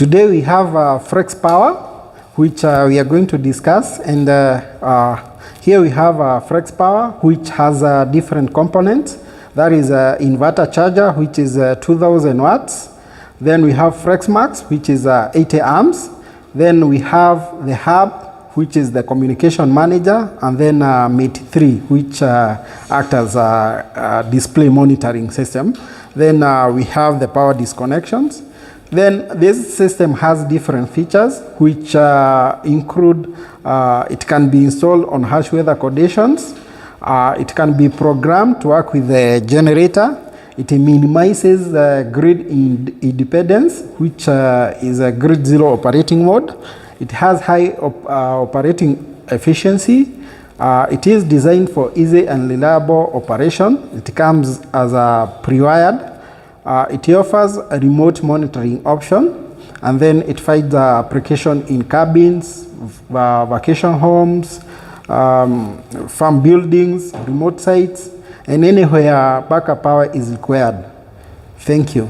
Today we have FlexPower, which we are going to discuss, and here we have FlexPower, which has different components. That is inverter charger, which is 2000 watts. Then we have FlexMax, which is 80 amps. Then we have the hub, which is the communication manager, and then Mate 3, which acts as a display monitoring system. Then we have the power disconnections. Then this system has different features, which include it can be installed on harsh weather conditions. It can be programmed to work with the generator. It minimizes the grid independence, which is a grid zero operating mode. It has high operating efficiency. It is designed for easy and reliable operation. It comes as a pre-wired. It offers a remote monitoring option, and then it finds application in cabins, vacation homes, farm buildings, remote sites, and anywhere backup power is required. Thank you.